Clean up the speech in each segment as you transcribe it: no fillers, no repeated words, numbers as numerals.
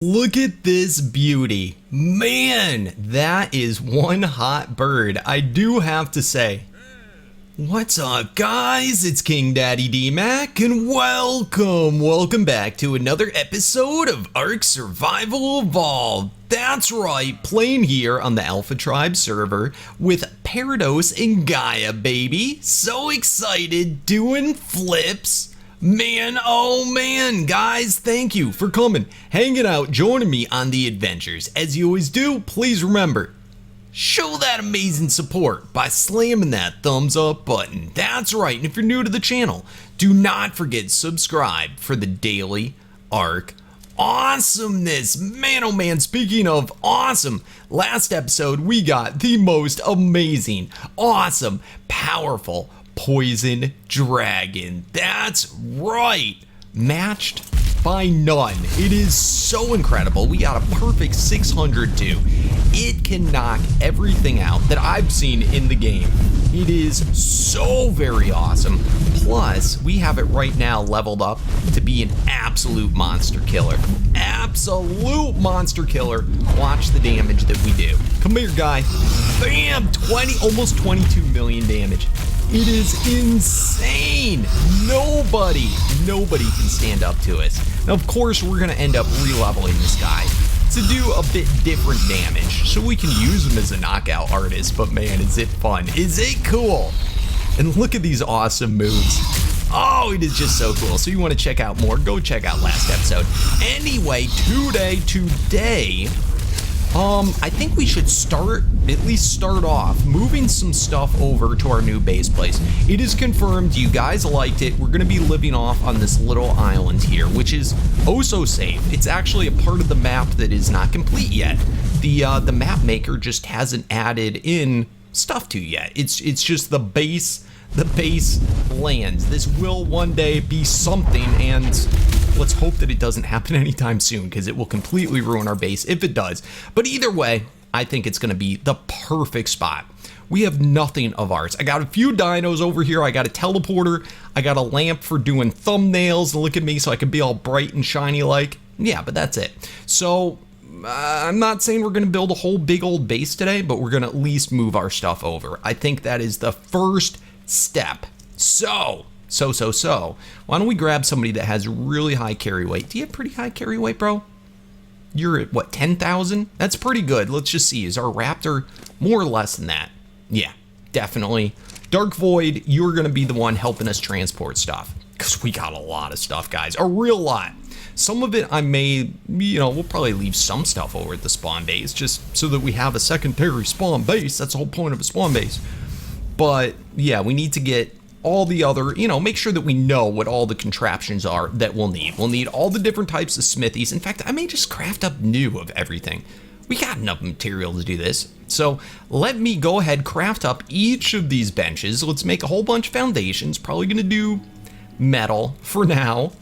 Look at this beauty. Man, that is one hot bird, I do have to say. What's up, guys? It's KingDaddyDMAC, and welcome back to another episode of Ark Survival Evolved. That's right, playing here on the Alpha Tribe server with Parados and Gaia, baby. So excited, doing flips. Man, oh man, guys, thank you for coming, hanging out, joining me on the adventures. As you always do, please remember, show that amazing support by slamming that thumbs up button. That's right, and if you're new to the channel, do not forget to subscribe for the daily Ark awesomeness. Man, oh man, speaking of awesome, last episode we got the most amazing, awesome, powerful poison dragon. That's right, matched by none. It is so incredible. We got a perfect 602. It can knock everything out that I've seen in the game. It is so very awesome. Plus, we have it right now leveled up to be an absolute monster killer. Absolute monster killer. Watch the damage that we do. Come here, guy. Bam! Almost 22 million damage. It is insane. Nobody can stand up to us. Now, of course, we're gonna end up re-leveling this guy to do a bit different damage, so we can use him as a knockout artist. But man, is it fun? Is it cool? And look at these awesome moves. Oh, it is just so cool. So you want to check out more? Go check out last episode. Anyway, today. I think we should at least start off moving some stuff over to our new base place. It is confirmed, you guys liked it. We're gonna be living off on this little island here, which is oh so safe. It's actually a part of the map that is not complete yet. The map maker just hasn't added in stuff to yet. It's just the base lands. This will one day be something, and let's hope that it doesn't happen anytime soon, because it will completely ruin our base if it does. But either way, I think it's going to be the perfect spot. We have nothing of ours. I got a few dinos over here. I got a teleporter. I got a lamp for doing thumbnails. Look at me, so I can be all bright and shiny like. Yeah, but that's it. So I'm not saying we're going to build a whole big old base today, but we're going to at least move our stuff over. I think that is the first step. So why don't we grab somebody that has really high carry weight? Do you have pretty high carry weight, bro? You're at what, 10,000? That's pretty good. Let's just see, is our raptor more or less than that? Yeah, definitely. Dark Void, you're gonna be the one helping us transport stuff, because we got a lot of stuff, guys, a real lot. Some of it I may, we'll probably leave some stuff over at the spawn base just so that we have a secondary spawn base. That's the whole point of a spawn base. But yeah, we need to get all the other, make sure that we know what all the contraptions are that we'll need. We'll need all the different types of smithies. In fact, I may just craft up new of everything. We got enough material to do this. So let me go ahead, craft up each of these benches. Let's make a whole bunch of foundations. Probably gonna do metal for now.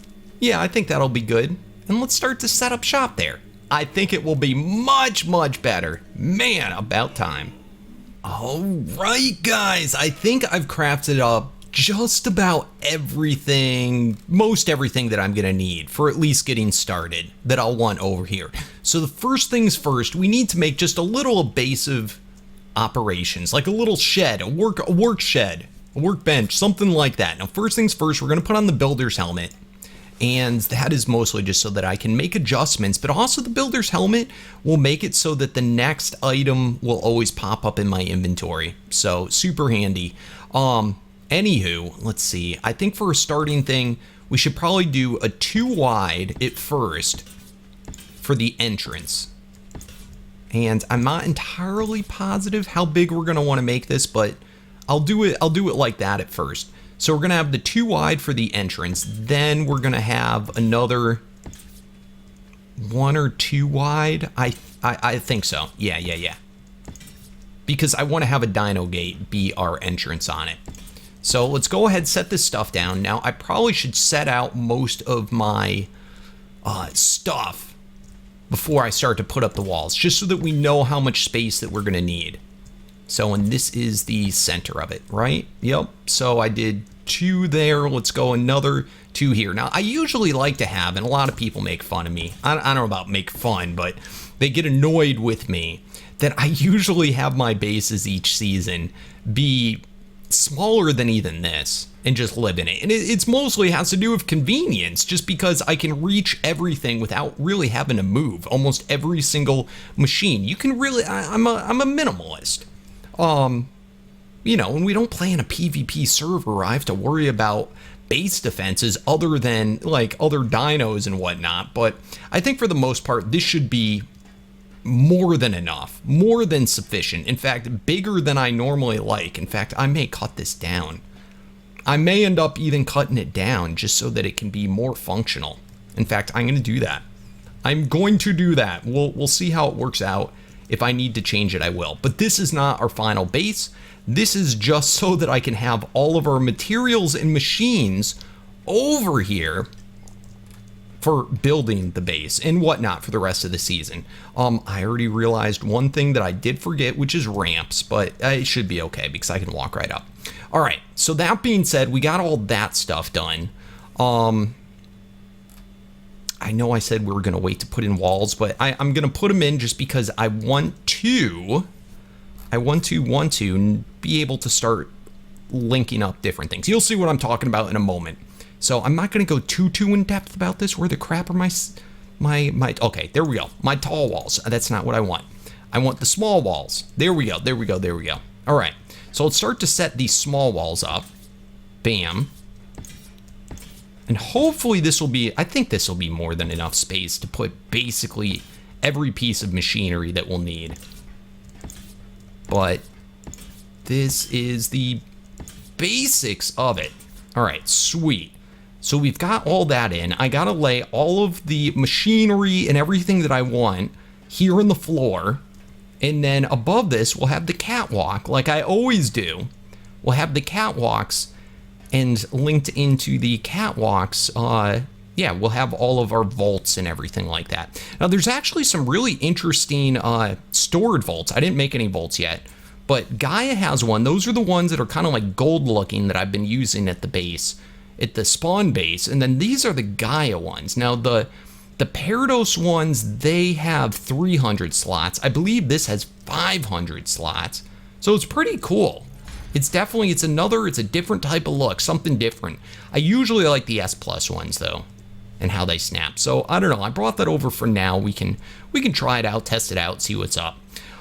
Yeah, I think that'll be good. And let's start to set up shop there. I think it will be much better. Man, about time. All right, guys, I think I've crafted up just about everything, most everything that I'm gonna need for at least getting started that I'll want over here. So the first things first, we need to make just a little base of operations, like a little shed, a work shed, a workbench, something like that. Now, first things first, we're gonna put on the builder's helmet. And that is mostly just so that I can make adjustments, but also the builder's helmet will make it so that the next item will always pop up in my inventory. So super handy. Anywho, let's see. I think for a starting thing, we should probably do a 2 wide at first for the entrance. And I'm not entirely positive how big we're gonna want to make this, but I'll do it like that at first. So we're gonna have the 2 wide for the entrance, then we're gonna have another 1 or 2 wide. I think so. Yeah. Because I want to have a dino gate be our entrance on it. So let's go ahead and set this stuff down. Now I probably should set out most of my stuff before I start to put up the walls, just so that we know how much space that we're gonna need. So, and this is the center of it, right? Yep. So I did 2 there. Let's go another 2 here. Now, I usually like to have, and a lot of people make fun of me. I don't know about make fun, but they get annoyed with me that I usually have my bases each season be smaller than even this and just live in it. And it's mostly has to do with convenience, just because I can reach everything without really having to move almost every single machine. You can really, I'm a minimalist. You know, when we don't play in a PvP server, I have to worry about base defenses other than like other dinos and whatnot. But I think for the most part, this should be more than enough, more than sufficient. In fact, bigger than I normally like. In fact, I may cut this down. I may end up even cutting it down just so that it can be more functional. In fact, I'm going to do that. I'm going to do that. We'll see how it works out. If I need to change it, I will. But this is not our final base. This is just so that I can have all of our materials and machines over here for building the base and whatnot for the rest of the season. I already realized one thing that I did forget, which is ramps, but it should be okay because I can walk right up. All right, so that being said, we got all that stuff done. I know I said we were gonna wait to put in walls, but I'm gonna put them in just because I want to be able to start linking up different things. You'll see what I'm talking about in a moment. So I'm not going to go too in depth about this. Where the crap are my okay, there we go. My tall walls. That's not what I want. I want the small walls. There we go. All right. So let's start to set these small walls up. Bam. And hopefully this will be, I think this will be more than enough space to put basically every piece of machinery that we'll need. But this is the basics of it. All right, sweet. So we've got all that in. I gotta lay all of the machinery and everything that I want here on the floor. And then above this, we'll have the catwalk, like I always do. We'll have the catwalks, and linked into the catwalks, yeah, we'll have all of our vaults and everything like that. Now, there's actually some really interesting stored vaults. I didn't make any vaults yet, but Gaia has one. Those are the ones that are kind of like gold looking that I've been using at the base, at the spawn base. And then these are the Gaia ones. Now, the Parados ones, they have 300 slots. I believe this has 500 slots. So it's pretty cool. It's definitely, it's a different type of look, something different. I usually like the S Plus ones though, and how they snap. So I don't know, I brought that over for now. We can try it out, test it out, see what's up.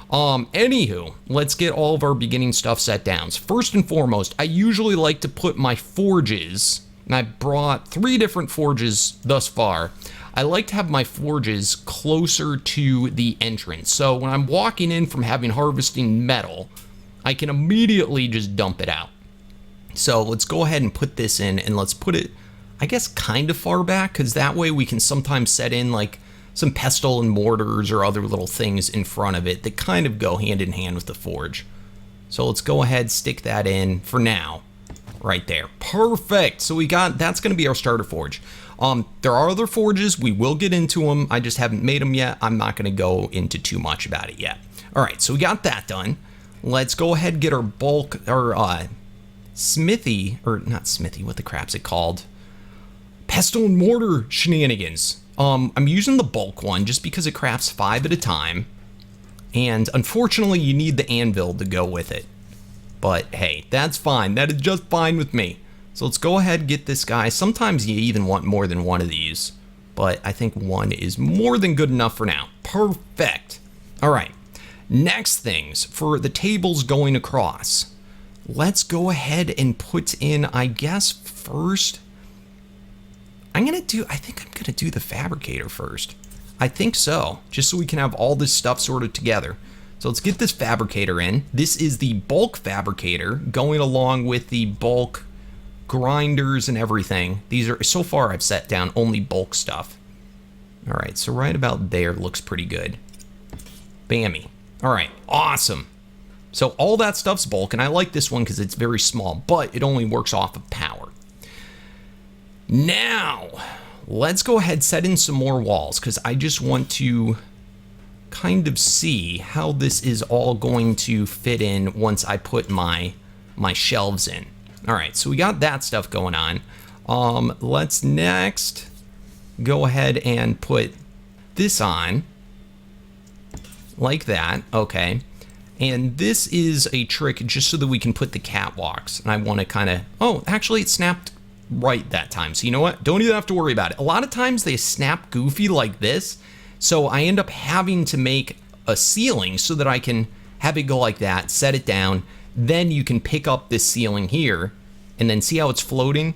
Anywho, let's get all of our beginning stuff set down. First and foremost, I usually like to put my forges, and I brought 3 different forges thus far. I like to have my forges closer to the entrance. So when I'm walking in from having harvesting metal, I can immediately just dump it out. So let's go ahead and put this in, and let's put it, I guess, kind of far back, because that way we can sometimes set in like some pestle and mortars or other little things in front of it that kind of go hand in hand with the forge. So let's go ahead, stick that in for now, right there. Perfect. So we got, that's going to be our starter forge. There are other forges. We will get into them. I just haven't made them yet. I'm not going to go into too much about it yet. All right, so we got that done. Let's go ahead and get our bulk, or smithy, or not smithy, what the crap's it called? Pestle and mortar shenanigans. I'm using the bulk one just because it crafts 5 at a time. And unfortunately, you need the anvil to go with it. But hey, that's fine. That is just fine with me. So let's go ahead and get this guy. Sometimes you even want more than one of these, but I think one is more than good enough for now. Perfect. All right. Next things for the tables going across. Let's go ahead and put in, I guess, first, I think I'm gonna do the fabricator first. I think so, just so we can have all this stuff sorted together. So let's get this fabricator in. This is the bulk fabricator going along with the bulk grinders and everything. These are, so far I've set down only bulk stuff. All right, so right about there looks pretty good. Bammy. All right, awesome. So all that stuff's bulk, and I like this one because it's very small, but it only works off of power. Now, let's go ahead and set in some more walls, because I just want to kind of see how this is all going to fit in once I put my shelves in. All right, so we got that stuff going on. Let's next go ahead and put this on like that. Okay. And this is a trick just so that we can put the catwalks. And I want to kind of, oh, actually it snapped right that time. So you know what? Don't even have to worry about it. A lot of times they snap goofy like this. So I end up having to make a ceiling so that I can have it go like that, set it down. Then you can pick up this ceiling here and then see how it's floating?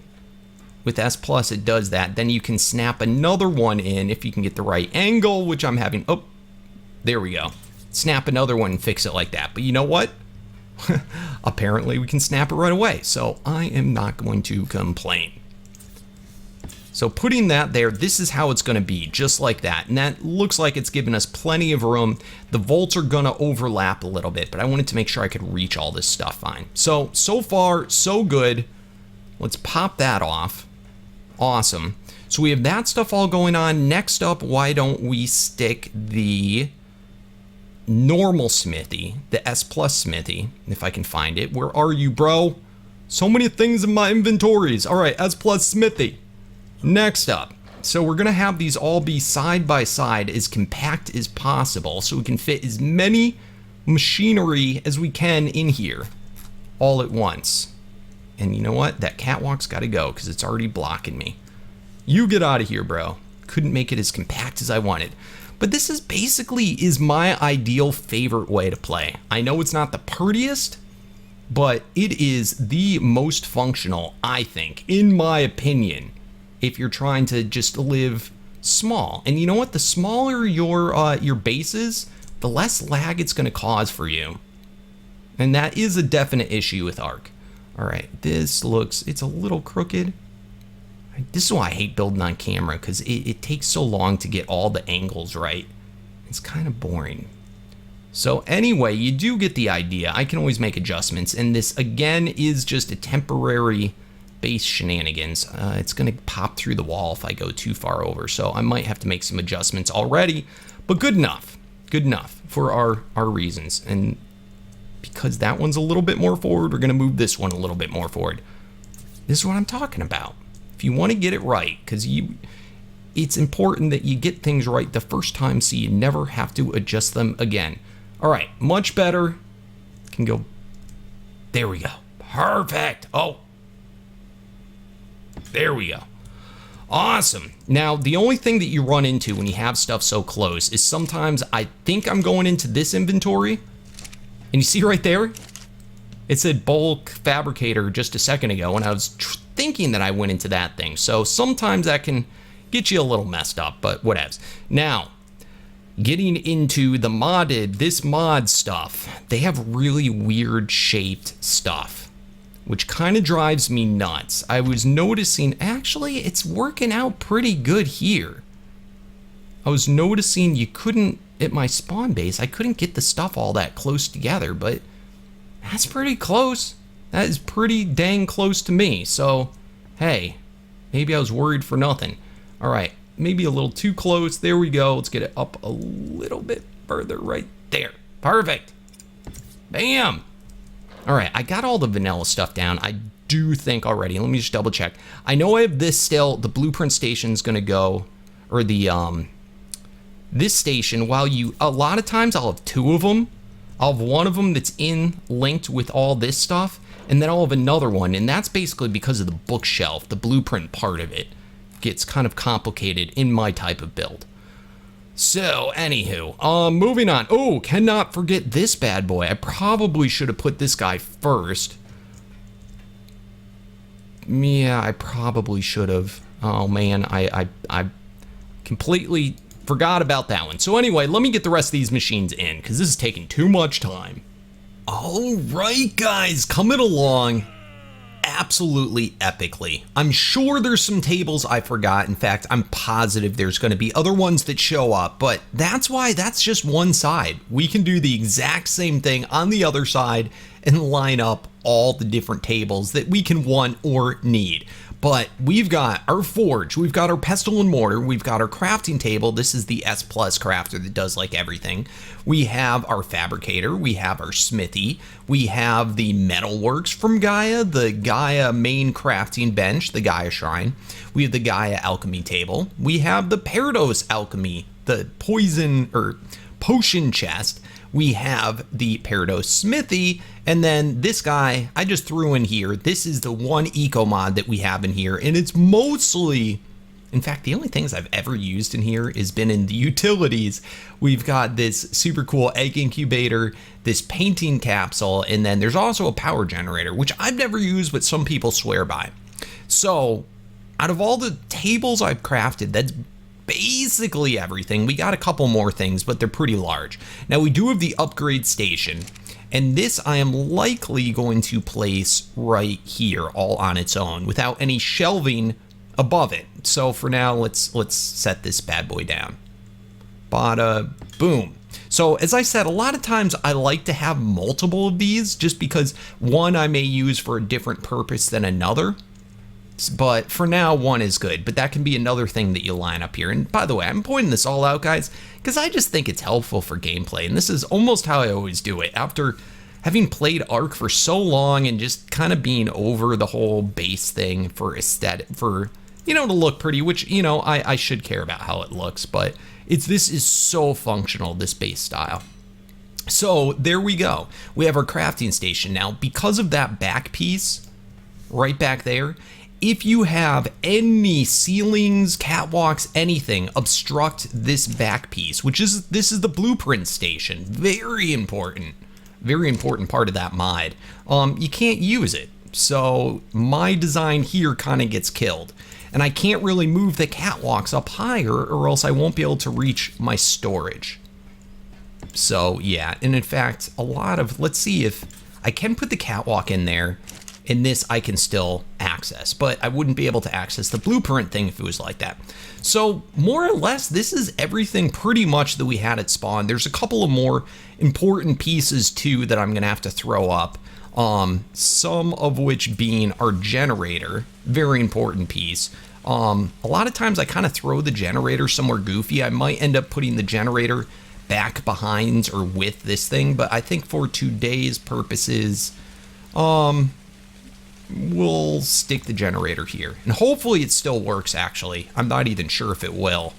With S Plus, it does that. Then you can snap another one in if you can get the right angle, which I'm having. Oh, there we go. Snap another one and fix it like that. But you know what? Apparently we can snap it right away. So I am not going to complain. So putting that there, this is how it's going to be, just like that. And that looks like it's given us plenty of room. The volts are going to overlap a little bit, but I wanted to make sure I could reach all this stuff fine. So far, so good. Let's pop that off. Awesome. So we have that stuff all going on. Next up, why don't we stick the normal smithy, the S Plus smithy, if I can find it. Where are you, bro? So many things in my inventories. All right, S Plus smithy. Next up, so we're gonna have these all be side by side, as compact as possible, so we can fit as many machinery as we can in here all at once. And you know what? That catwalk's gotta go because it's already blocking me. You get out of here, bro. Couldn't make it as compact as I wanted. But this is basically my ideal favorite way to play. I know it's not the prettiest, but it is the most functional, I think, in my opinion, if you're trying to just live small. And you know what? The smaller your base is, the less lag it's going to cause for you. And that is a definite issue with Ark. All right, this looks, it's a little crooked. This is why I hate building on camera, because it takes so long to get all the angles right. It's kind of boring. So anyway, you do get the idea. I can always make adjustments, and this again is just a temporary base shenanigans. It's going to pop through the wall if I go too far over, so I might have to make some adjustments already, but good enough for our reasons. And because that one's a little bit more forward, we're going to move this one a little bit more forward. This is what I'm talking about. If you want to get it right, because it's important that you get things right the first time so you never have to adjust them again. All right, much better. Can go, there we go. Perfect. Oh, there we go. Awesome. Now, the only thing that you run into when you have stuff so close is sometimes I think I'm going into this inventory, and you see right there, it said bulk fabricator just a second ago, and I was thinking that I went into that thing. So sometimes that can get you a little messed up, but whatevs. Now, getting into the this mod stuff, they have really weird shaped stuff, which kind of drives me nuts. I was noticing, actually, it's working out pretty good here. I was noticing you couldn't, at my spawn base, I couldn't get the stuff all that close together, but that's pretty close. That is pretty dang close to me. So, hey, maybe I was worried for nothing. All right, maybe a little too close. There we go. Let's get it up a little bit further right there. Perfect. Bam. All right, I got all the vanilla stuff down. I do think already. Let me just double check. I know I have this still. The blueprint station's gonna go, or the this station. While a lot of times I'll have two of them. I'll have one of them that's linked with all this stuff, and then I'll have another one, and that's basically because of the bookshelf. The blueprint part of it gets kind of complicated in my type of build. So, anywho, moving on. Oh, cannot forget this bad boy. I probably should have put this guy first. Yeah, I probably should have. Oh man, I completely forgot about that one. So anyway, let me get the rest of these machines in, because this is taking too much time. All right, guys, coming along absolutely epically. I'm sure there's some tables I forgot. In fact, I'm positive there's going to be other ones that show up, but that's why that's just one side. We can do the exact same thing on the other side and line up all the different tables that we can want or need. But we've got our forge, we've got our pestle and mortar, we've got our crafting table. This is the S Plus crafter that does like everything. We have our fabricator, we have our smithy, we have the metalworks from Gaia, the Gaia main crafting bench, the Gaia shrine. We have the Gaia alchemy table. We have the Parados alchemy, the poison or potion chest. We have the Parados smithy, and then this guy I just threw in here. This is the one eco mod that we have in here, and it's mostly, in fact, the only things I've ever used in here has been in the utilities. We've got this super cool egg incubator, this painting capsule, and then there's also a power generator, which I've never used, but some people swear by. So out of all the tables I've crafted, that's basically everything. We got a couple more things, but they're pretty large. Now we do have the upgrade station, and this I am likely going to place right here all on its own without any shelving above it. So for now, let's set this bad boy down. Bada boom. So as I said, a lot of times I like to have multiple of these just because one I may use for a different purpose than another. But for now, one is good, but that can be another thing that you line up here. And by the way, I'm pointing this all out, guys, because I just think it's helpful for gameplay, and this is almost how I always do it. After having played Ark for so long and just kind of being over the whole base thing for aesthetic, for, you know, to look pretty, which, you know, I should care about how it looks, but this is so functional, this base style. So there we go. We have our crafting station. Now, because of that back piece right back there, if you have any ceilings, catwalks, anything obstruct this back piece, this is the blueprint station, very important part of that mod, you can't use it. So my design here kind of gets killed, and I can't really move the catwalks up higher or else I won't be able to reach my storage. So yeah, and in fact, let's see if I can put the catwalk in there. In this I can still access, but I wouldn't be able to access the blueprint thing if it was like that. So more or less, this is everything pretty much that we had at spawn. There's a couple of more important pieces too that I'm gonna have to throw up. Some of which being our generator, very important piece. A lot of times I kind of throw the generator somewhere goofy. I might end up putting the generator back behind or with this thing, but I think for today's purposes, we'll stick the generator here, and hopefully it still works. Actually, I'm not even sure if it will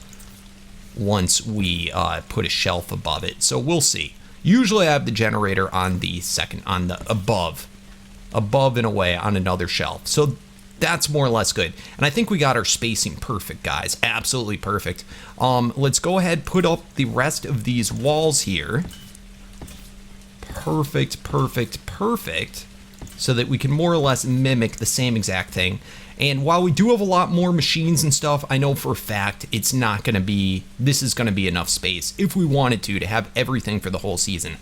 once we put a shelf above it, so we'll see. Usually I have the generator on the above and away on another shelf, so that's more or less good. And I think we got our spacing perfect, guys, absolutely perfect. Let's go ahead, put up the rest of these walls here. Perfect, so that we can more or less mimic the same exact thing. And while we do have a lot more machines and stuff, I know for a fact this is gonna be enough space if we wanted to have everything for the whole season.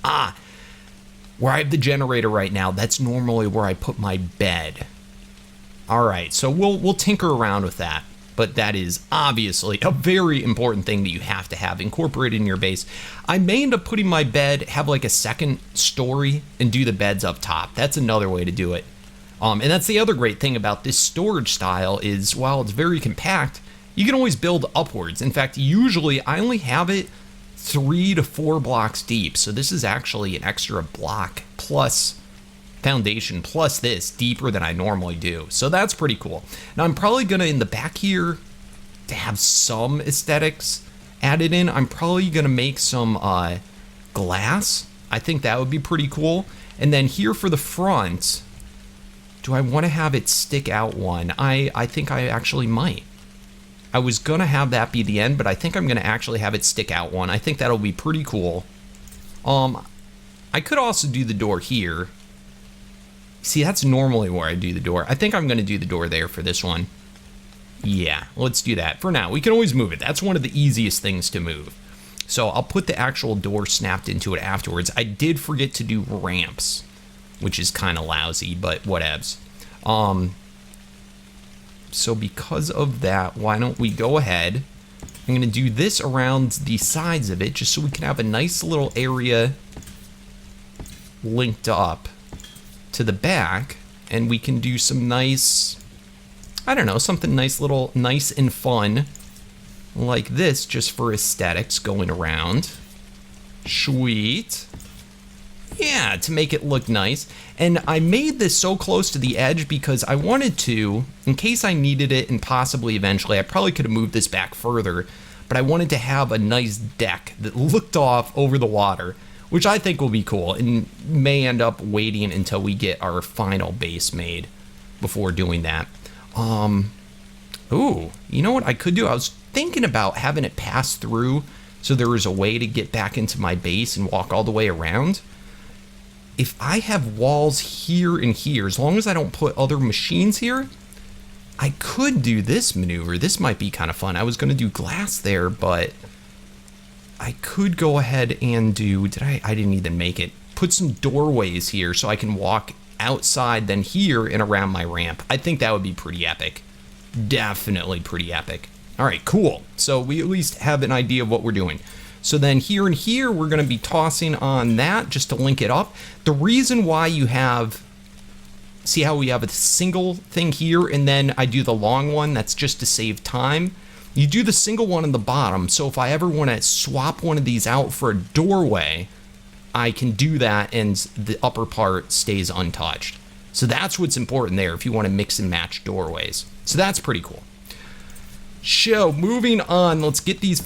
Where I have the generator right now, that's normally where I put my bed. All right, so we'll tinker around with that. But that is obviously a very important thing that you have to have incorporated in your base. I may end up putting my bed, have like a second story, and do the beds up top. That's another way to do it. And that's the other great thing about this storage style is while it's very compact, you can always build upwards. In fact, usually I only have it 3 to 4 blocks deep. So this is actually an extra block plus foundation plus this deeper than I normally do. So that's pretty cool. Now I'm probably gonna, in the back here, to have some aesthetics added in, I'm probably gonna make some glass. I think that would be pretty cool. And then here for the front, do I want to have it stick out one? I think I actually might. I was gonna have that be the end, but I think I'm gonna actually have it stick out one. I think that'll be pretty cool. I could also do the door here. See, that's normally where I do the door. I think I'm gonna do the door there for this one. Yeah, let's do that. For now, we can always move it. That's one of the easiest things to move. So I'll put the actual door snapped into it afterwards. I did forget to do ramps, which is kind of lousy, but whatevs. So because of that, why don't we go ahead. I'm gonna do this around the sides of it just so we can have a nice little area linked up to the back, and we can do some nice, I don't know, something nice and fun like this, just for aesthetics going around. Sweet. Yeah, to make it look nice. And I made this so close to the edge because I wanted to, in case I needed it and possibly eventually, I probably could have moved this back further, but I wanted to have a nice deck that looked off over the water, which I think will be cool and may end up waiting until we get our final base made before doing that. Ooh, you know what I could do? I was thinking about having it pass through so there was a way to get back into my base and walk all the way around. If I have walls here and here, as long as I don't put other machines here, I could do this maneuver. This might be kind of fun. I was going to do glass there, but I could go ahead and do, I didn't even make it. Put some doorways here so I can walk outside, then here and around my ramp. I think that would be pretty epic. Definitely pretty epic. All right, cool. So we at least have an idea of what we're doing. So then here and here, we're going to be tossing on that just to link it up. The reason why you have, see how we have a single thing here and then I do the long one, that's just to save time. You do the single one on the bottom, so if I ever want to swap one of these out for a doorway, I can do that and the upper part stays untouched. So that's what's important there if you want to mix and match doorways. So that's pretty cool. So moving on, let's get these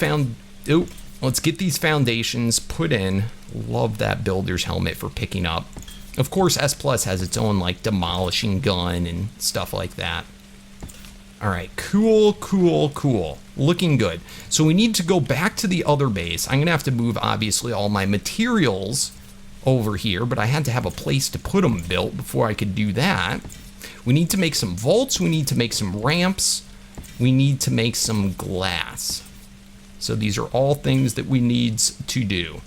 foundations put in. Love that builder's helmet for picking up. Of course, S Plus has its own like demolishing gun and stuff like that. All right, cool. Looking good. So we need to go back to the other base. I'm gonna have to move obviously all my materials over here, but I had to have a place to put them built before I could do that. We need to make some vaults. We need to make some ramps. We need to make some glass. So these are all things that we need to do.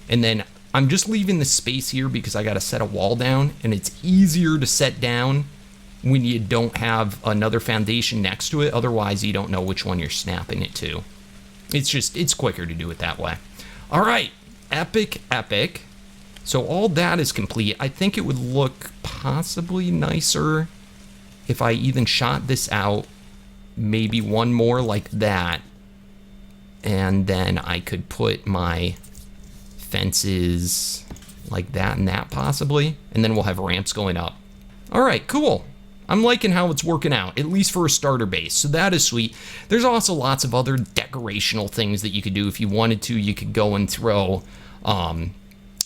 And then I'm just leaving the space here because I got to set a wall down, and it's easier to set down when you don't have another foundation next to it. Otherwise, you don't know which one you're snapping it to. It's quicker to do it that way. All right, epic. So all that is complete. I think it would look possibly nicer if I even shot this out, maybe one more like that. And then I could put my fences like that and that possibly. And then we'll have ramps going up. All right, cool. I'm liking how it's working out, at least for a starter base. So that is sweet. There's also lots of other decorational things that you could do if you wanted to. You could go and throw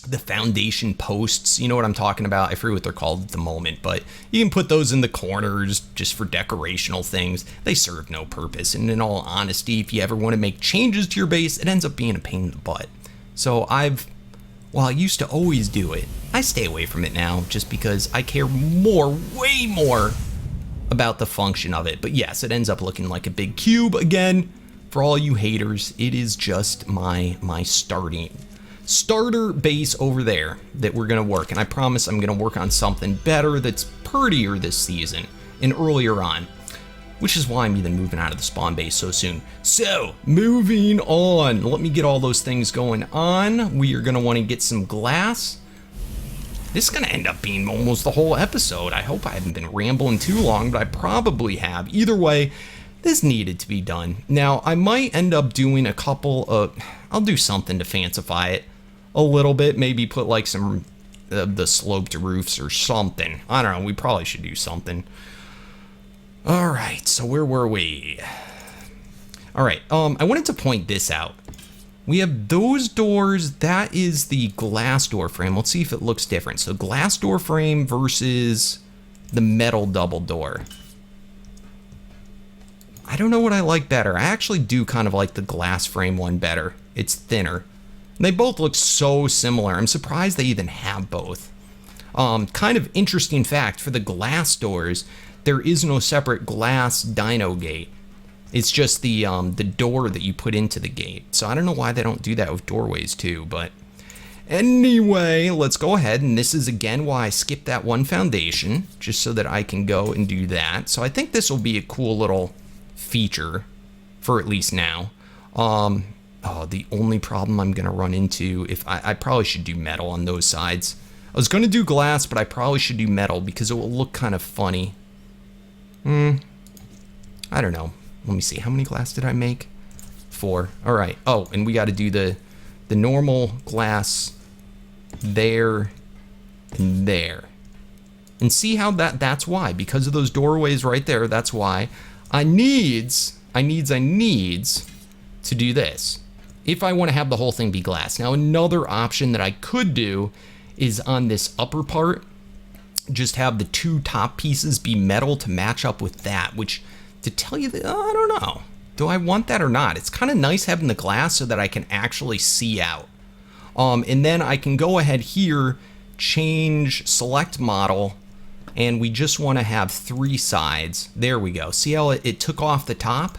the foundation posts. You know what I'm talking about? I forget what they're called at the moment, but you can put those in the corners just for decorational things. They serve no purpose. And in all honesty, if you ever want to make changes to your base, it ends up being a pain in the butt. So while I used to always do it, I stay away from it now just because I care way more about the function of it. But yes, it ends up looking like a big cube. Again, for all you haters, it is just my starter base over there that we're gonna work, and I promise I'm gonna work on something better that's prettier this season and earlier on, which is why I'm even moving out of the spawn base so soon. So moving on, let me get all those things going on. We are gonna want to get some glass. This is gonna end up being almost the whole episode. I hope I haven't been rambling too long, but I probably have. Either way, this needed to be done. Now I might end up doing a couple of, I'll do something to fancify it a little bit, maybe put like some the sloped roofs or something. I don't know, we probably should do something. All right, so where were we? All right, I wanted to point this out. We have those doors, that is the glass door frame. Let's see if it looks different. So glass door frame versus the metal double door. I don't know what I like better. I actually do kind of like the glass frame one better. It's thinner. They both look so similar. I'm surprised they even have both. Kind of interesting fact, for the glass doors, there is no separate glass Dino gate. It's just the door that you put into the gate. So I don't know why they don't do that with doorways too, but anyway, let's go ahead. And this is again why I skipped that one foundation, just so that I can go and do that. So I think this will be a cool little feature for at least now. Oh, the only problem I'm gonna run into, if I probably should do metal on those sides. I was gonna do glass, but I probably should do metal because it will look kind of funny. I don't know. Let me see. How many glass did I make? 4. All right. Oh, and we got to do the normal glass there and there. And see how that's why. Because of those doorways right there, that's why I needs to do this. If I want to have the whole thing be glass. Now, another option that I could do is on this upper part, just have the 2 top pieces be metal to match up with that, which, to tell you that, I don't know. Do I want that or not? It's kind of nice having the glass so that I can actually see out. And then I can go ahead here, change select model, and we just want to have 3 sides. There we go. See how it took off the top?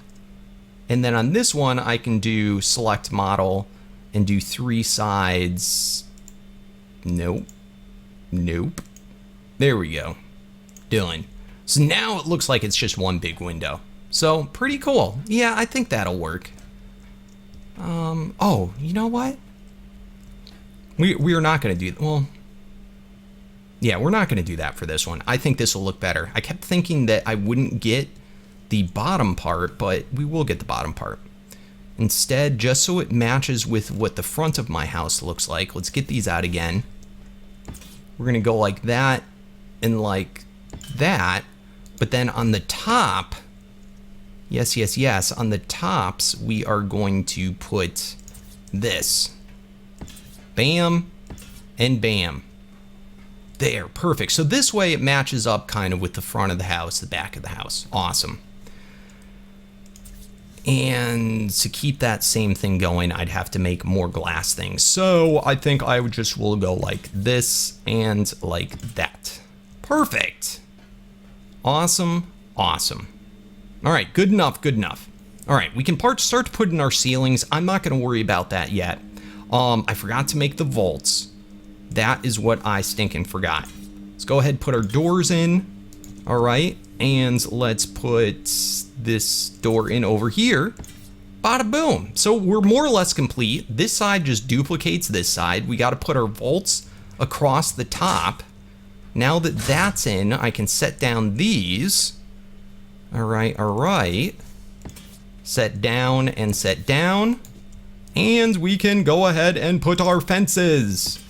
And then on this one, I can do select model and do 3 sides. Nope. Nope. There we go. Done. So now it looks like it's just one big window. So pretty cool. Yeah, I think that'll work. Oh, you know what? We are not going to do, well, yeah, we're not going to do that for this one. I think this will look better. I kept thinking that I wouldn't get the bottom part, but we will get the bottom part. Instead, just so it matches with what the front of my house looks like, let's get these out again. We're going to go like that and like that, but then on the top, yes, on the tops, we are going to put this. Bam and bam. There, perfect. So this way it matches up kind of with the front of the house, the back of the house. Awesome. And to keep that same thing going, I'd have to make more glass things. So I think I would just will go like this and like that. Perfect. Awesome, awesome. All right, good enough, good enough. All right, we can start to put in our ceilings. I'm not gonna worry about that yet. I forgot to make the vaults. That is what I stinking forgot. Let's go ahead and put our doors in. All right, and let's put this door in over here. Bada boom. So we're more or less complete. This side just duplicates this side. We got to put our vaults across the top. Now that that's in, I can set down these. All right. Set down and set down. And we can go ahead and put our fences.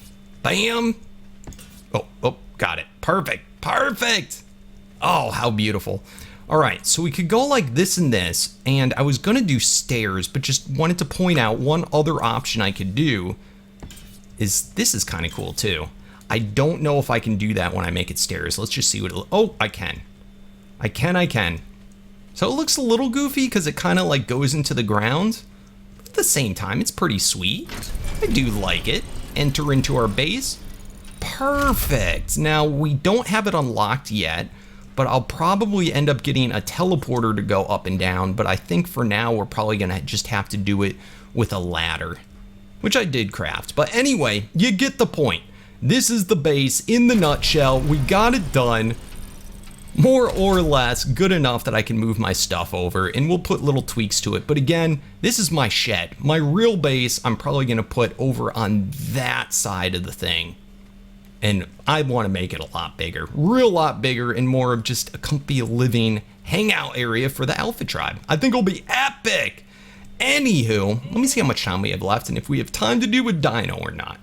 Bam. Oh, got it. Perfect. Oh, how beautiful. All right, so we could go like this and this, and I was gonna do stairs, but just wanted to point out one other option I could do is this is kind of cool too. I don't know if I can do that when I make it stairs. Let's just see what oh, I can. I can. So it looks a little goofy because it kind of like goes into the ground. But at the same time, it's pretty sweet. I do like it. Enter into our base. Perfect. Now, we don't have it unlocked yet, but I'll probably end up getting a teleporter to go up and down, but I think for now we're probably gonna just have to do it with a ladder, which I did craft. But anyway, you get the point. This is the base in the nutshell. We got it done. More or less good enough that I can move my stuff over, and we'll put little tweaks to it. But again, this is my shed. My real base, I'm probably gonna put over on that side of the thing. And I want to make it a lot bigger, real lot bigger, and more of just a comfy living hangout area for the Alpha Tribe. I think it'll be epic. Anywho, let me see how much time we have left and if we have time to do a Dino or not.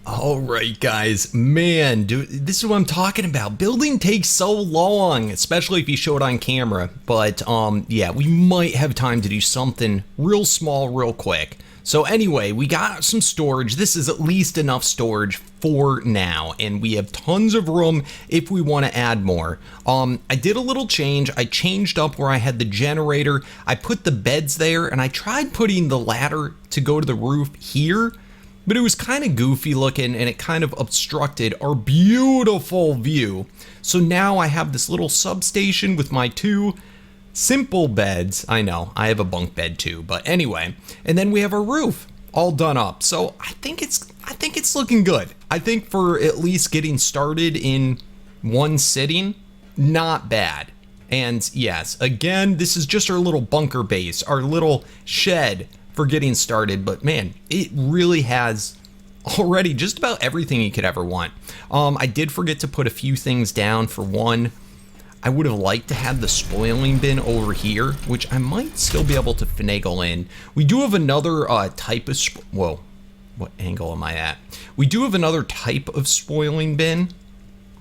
All right, guys, man, dude, this is what I'm talking about. Building takes so long, especially if you show it on camera. But yeah, we might have time to do something real small, real quick. So anyway, we got some storage. This is at least enough storage for now, and we have tons of room if we want to add more. I did a little change. I changed up where I had the generator. I put the beds there, and I tried putting the ladder to go to the roof here, but it was kind of goofy looking, and it kind of obstructed our beautiful view. So now I have this little substation with my 2 simple beds. I know, I have a bunk bed too, but anyway. And then we have our roof all done up. So I think it's looking good. I think for at least getting started in one sitting, not bad. And yes, again, this is just our little bunker base, our little shed for getting started. But man, it really has already just about everything you could ever want. I did forget to put a few things down. For one, I would have liked to have the spoiling bin over here, which I might still be able to finagle in. We do have another type of, whoa, what angle am I at? We do have another type of spoiling bin.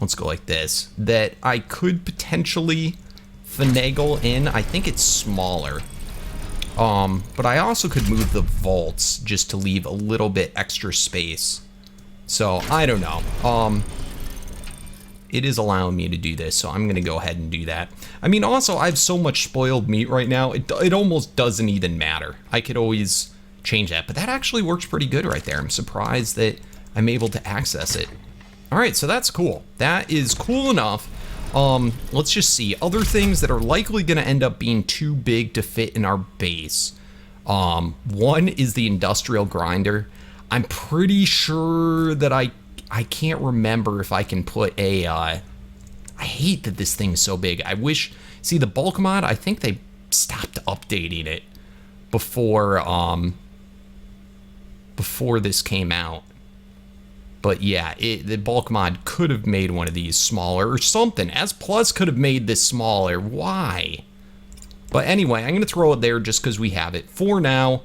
Let's go like this, that I could potentially finagle in. I think it's smaller. But I also could move the vaults just to leave a little bit extra space. So I don't know. It is allowing me to do this, so I'm gonna go ahead and do that. I mean, also I have so much spoiled meat right now, it almost doesn't even matter. I could always change that, but that actually works pretty good right there. I'm surprised that I'm able to access it. All right, so that's cool. That is cool enough. Let's just see other things that are likely gonna end up being too big to fit in our base. One is the industrial grinder. I'm pretty sure that I can't remember if I can put a, I hate that this thing's so big. I wish, see the bulk mod, I think they stopped updating it before this came out. But yeah, the bulk mod could have made one of these smaller or something. S Plus could have made this smaller, why? But anyway, I'm gonna throw it there just because we have it. For now,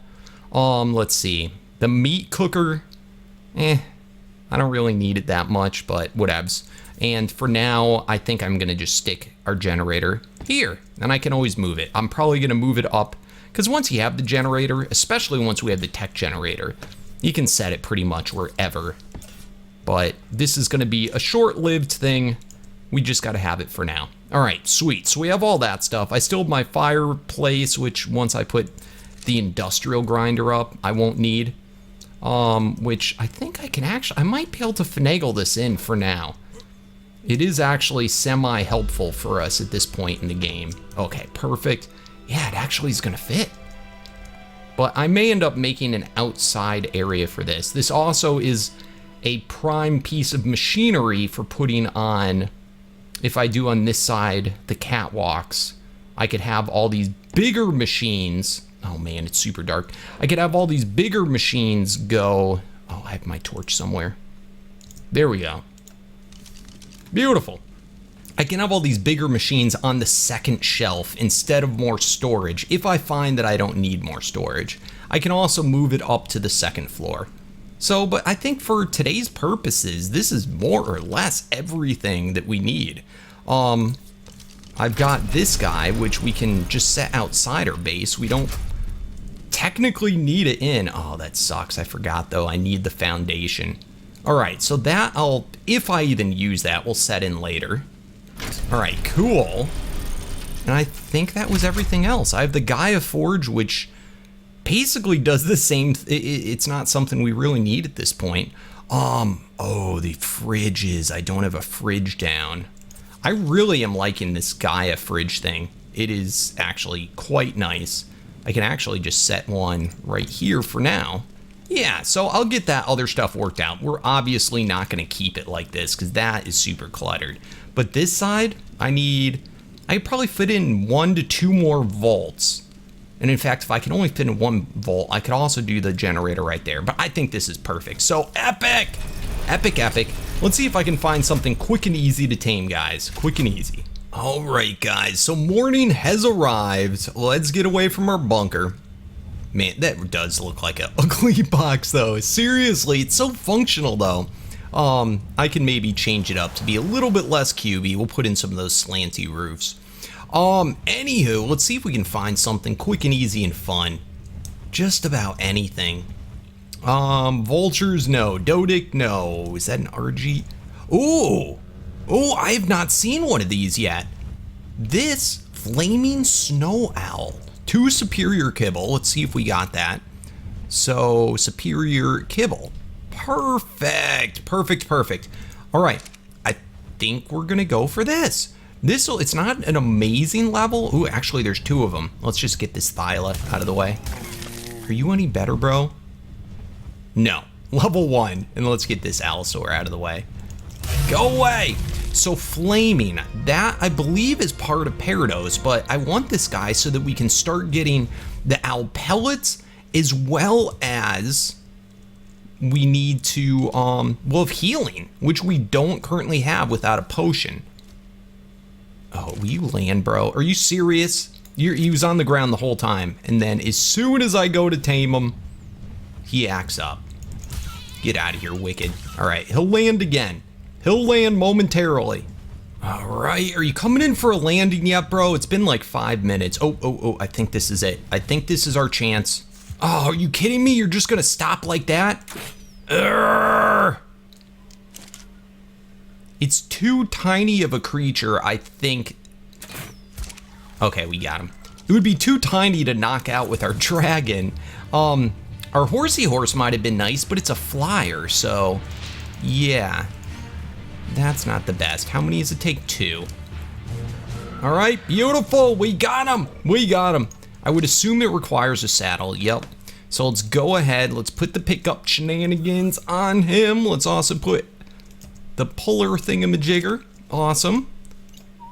let's see. The meat cooker, I don't really need it that much, but whatevs. And for now, I think I'm gonna just stick our generator here, and I can always move it. I'm probably gonna move it up, because once you have the generator, especially once we have the tech generator, you can set it pretty much wherever. But this is gonna be a short-lived thing. We just gotta have it for now. All right, sweet, so we have all that stuff. I still have my fireplace, which once I put the industrial grinder up, I won't need. Which I think I can actually, I might be able to finagle this in for now. It is actually semi-helpful for us at this point in the game. Okay, perfect. Yeah, it actually is gonna fit. But I may end up making an outside area for this. This also is a prime piece of machinery for putting on, if I do on this side, the catwalks, I could have all these bigger machines. Oh man, it's super dark. I could have all these bigger machines go. Oh, I have my torch somewhere. There we go. Beautiful. I can have all these bigger machines on the second shelf instead of more storage. If I find that I don't need more storage, I can also move it up to the second floor. So, but I think for today's purposes, this is more or less everything that we need. I've got this guy, which we can just set outside our base. We don't technically need it in. Oh, that sucks. I forgot though, I need the foundation. All right, so that if I even use that, we'll set in later. All right, cool. And I think that was everything else. I have the Gaia Forge, which basically does the same. It's not something we really need at this point. Oh, the fridges. I don't have a fridge down. I really am liking this Gaia fridge thing. It is actually quite nice. I can actually just set one right here for now. Yeah, so I'll get that other stuff worked out. We're obviously not going to keep it like this because that is super cluttered. But this side, I could probably fit in 1 to 2 more vaults. And in fact, if I can only fit in 1 vault, I could also do the generator right there. But I think this is perfect. So epic! Epic, epic. Let's see if I can find something quick and easy to tame, guys. Quick and easy. All right, guys. So morning has arrived. Let's get away from our bunker. Man, that does look like an ugly box, though. Seriously, it's so functional, though. I can maybe change it up to be a little bit less cubey. We'll put in some of those slanty roofs. Anywho, let's see if we can find something quick and easy and fun. Just about anything. Vultures, no. Dodic, no. Is that an RG? Ooh! Oh, I have not seen one of these yet. This flaming snow owl. 2 superior kibble. Let's see if we got that. So, superior kibble. Perfect. Perfect, perfect. All right. I think we're gonna go for this. It's not an amazing level. Ooh, actually, there's 2 of them. Let's just get this Thyla out of the way. Are you any better, bro? No. Level 1. And let's get this Allosaur out of the way. Go away! So flaming, that I believe is part of Parados, but I want this guy so that we can start getting the owl pellets as well as we need to, well, of healing, which we don't currently have without a potion. Oh, will you land, bro? Are you serious? He was on the ground the whole time. And then as soon as I go to tame him, he acts up. Get out of here, Wicked. All right, he'll land again. He'll land momentarily. All right, are you coming in for a landing yet, bro? It's been like 5 minutes. Oh, I think this is it. I think this is our chance. Oh, are you kidding me? You're just gonna stop like that? Urgh. It's too tiny of a creature, I think. Okay, we got him. It would be too tiny to knock out with our dragon. Our horsey horse might have been nice, but it's a flyer, so yeah. That's not the best. How many does it take? 2. All right, beautiful. We got him. We got him. I would assume it requires a saddle. Yep. So let's go ahead. Let's put the pickup shenanigans on him. Let's also put the puller thingamajigger. Awesome.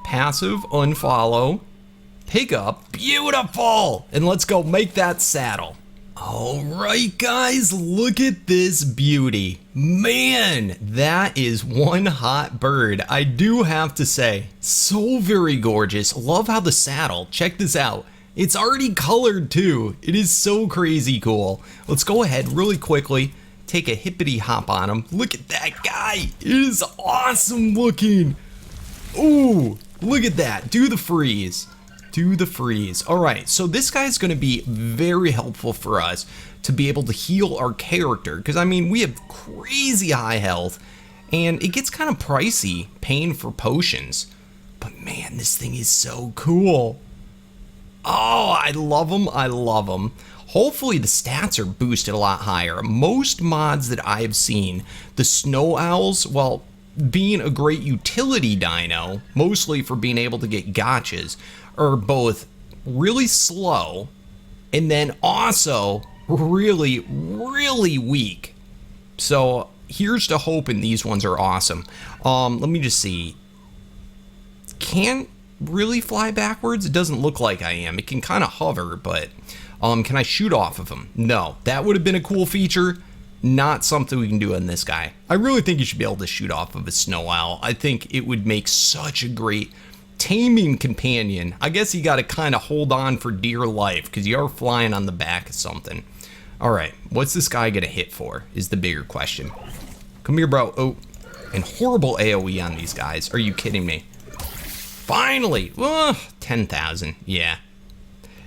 Passive, unfollow. Pickup. Beautiful. And let's go make that saddle. All right, guys, look at this beauty. Man, that is one hot bird. I do have to say, so very gorgeous. Love how the saddle, check this out. It's already colored too. It is so crazy cool. Let's go ahead really quickly, take a hippity hop on him. Look at that guy. It is awesome looking. Ooh, look at that. Do the freeze. Do the freeze. All right, so this guy's going to be very helpful for us to be able to heal our character, because I mean, we have crazy high health and it gets kind of pricey paying for potions, but man, this thing is so cool. Oh, I love him. I love him. Hopefully the stats are boosted a lot higher. Most mods that I have seen, the snow owls, well, being a great utility dino, mostly for being able to get gotchas, are both really slow and then also really, really weak. So here's to hoping these ones are awesome. Let me just see. Can't really fly backwards. It doesn't look like I am. It can kind of hover, but can I shoot off of him? No, that would have been a cool feature. Not something we can do on this guy. I really think you should be able to shoot off of a snow owl. I think it would make such a great taming companion. I guess you got to kind of hold on for dear life because you are flying on the back of something. All right, what's this guy gonna hit for is the bigger question. Come here, bro. Oh, and horrible AoE on these guys. Are you kidding me? Finally, 10,000.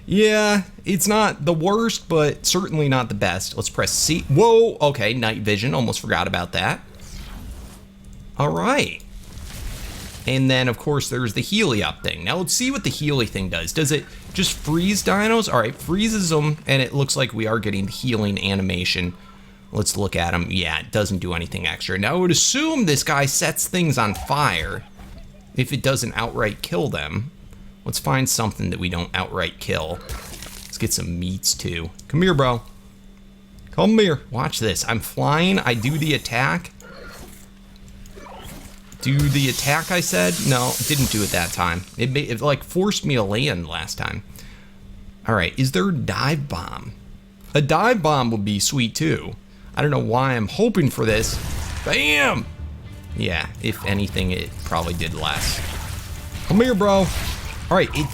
Yeah, it's not the worst, but certainly not the best. Let's press C. Whoa, okay, night vision. Almost forgot about that. All right. And then, of course, there's the Healy up thing. Now, let's see what the Healy thing does. Does it just freeze dinos? All right, freezes them, and it looks like we are getting the healing animation. Let's look at them. Yeah, it doesn't do anything extra. Now, I would assume this guy sets things on fire if it doesn't outright kill them. Let's find something that we don't outright kill. Let's get some meats, too. Come here, bro. Come here. Watch this. I'm flying. I do the attack. Do the attack, I said? No, it didn't do it that time. It like forced me to land last time. All right, is there a dive bomb? A dive bomb would be sweet too. I don't know why I'm hoping for this. Bam! Yeah, if anything, it probably did less. Come here, bro. All right, it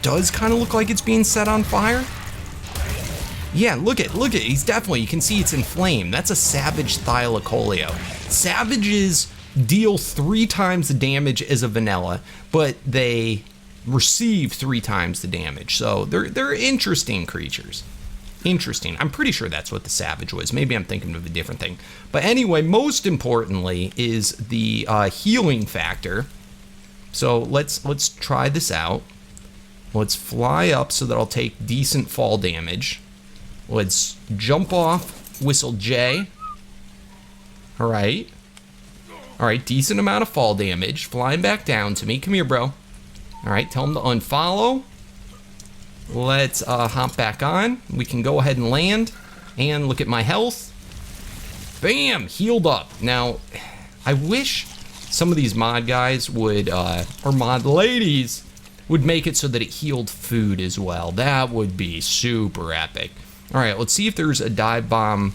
does kind of look like it's being set on fire. Yeah, look at, he's definitely, you can see it's inflamed. That's a Savage Thylacoleo. Savages deal 3 times the damage as a vanilla, but they receive 3 times the damage. So they're interesting creatures. Interesting. I'm pretty sure that's what the Savage was. Maybe I'm thinking of a different thing. But anyway, most importantly is the healing factor. So let's try this out. Let's fly up so that I'll take decent fall damage. Let's jump off, whistle J. All right, decent amount of fall damage. Flying back down to me. Come here, bro. All right, tell him to unfollow. Let's hop back on. We can go ahead and land. And look at my health. Bam, healed up. Now, I wish some of these mod guys would, or mod ladies, would make it so that it healed food as well. That would be super epic. All right, let's see if there's a dive bomb.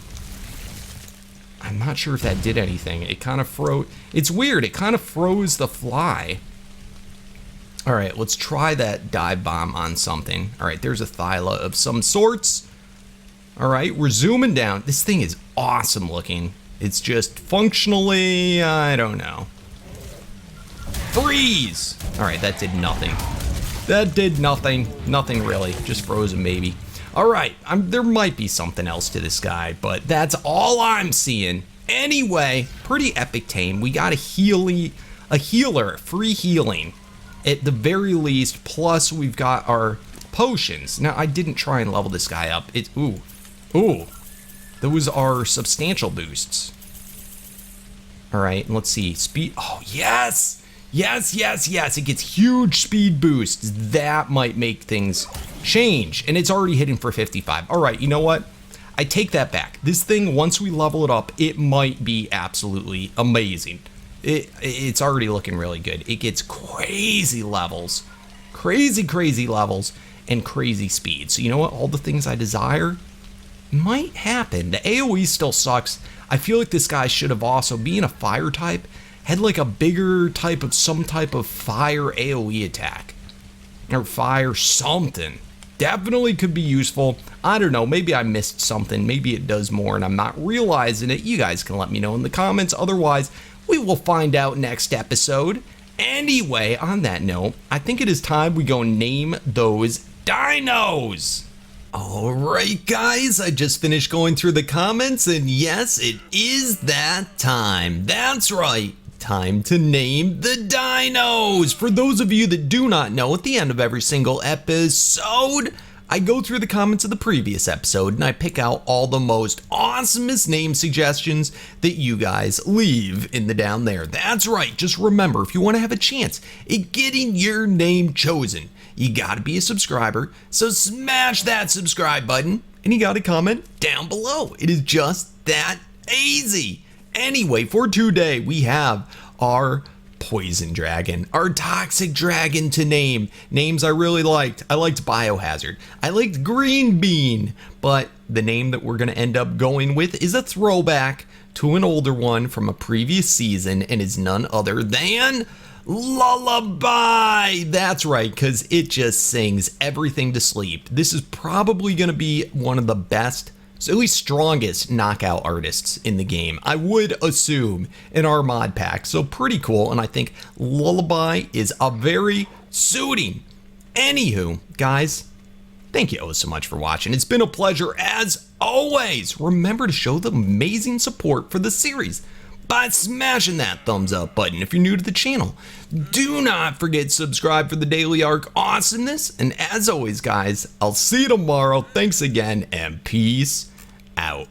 I'm not sure if that did anything. It kind of froze. It's weird. It kind of froze the fly. All right, let's try that dive bomb on something. All right, there's a Thyla of some sorts. All right, we're zooming down. This thing is awesome looking. It's just functionally, I don't know. Freeze! All right, that did nothing. That did nothing. Nothing really, just frozen baby. All right, there might be something else to this guy, but that's all I'm seeing. Anyway, pretty epic tame. We got a healer, free healing at the very least, plus we've got our potions. Now, I didn't try and level this guy up. Ooh, those are substantial boosts. All right, and let's see, speed, oh, yes, it gets huge speed boosts. That might make things change, and it's already hitting for 55. All right, you know what? I take that back. This thing, once we level it up, it might be absolutely amazing. It's already looking really good. It gets crazy levels, crazy levels, and crazy speed. So you know what? All the things I desire might happen. The AoE still sucks. I feel like this guy should have also, being a fire type, had like a bigger type of some type of fire AoE attack. Or fire something. Definitely could be useful. I don't know, maybe I missed something. Maybe it does more and I'm not realizing it. You guys can let me know in the comments. Otherwise, we will find out next episode. Anyway, on that note, I think it is time we go name those dinos. All right, guys, I just finished going through the comments, and yes, it is that time. That's right. Time to name the dinos. For those of you that do not know, at the end of every single episode, I go through the comments of the previous episode and I pick out all the most awesomest name suggestions that you guys leave in the down there. That's right. Just remember, if you want to have a chance at getting your name chosen, you gotta be a subscriber. So smash that subscribe button and you gotta comment down below. It is just that easy. Anyway, for today, we have our poison dragon, our toxic dragon to name. Names I really liked. I liked Biohazard. I liked Green Bean. But the name that we're going to end up going with is a throwback to an older one from a previous season and is none other than Lullaby. That's right, because it just sings everything to sleep. This is probably going to be one of the best, so at least strongest knockout artists in the game, I would assume, in our mod pack. So pretty cool, and I think Lullaby is a very suiting. Anywho, guys, thank you so much for watching. It's been a pleasure as always. Remember to show the amazing support for the series by smashing that thumbs up button. If you're new to the channel, do not forget to subscribe for the daily arc awesomeness. And as always, guys, I'll see you tomorrow. Thanks again, and peace out.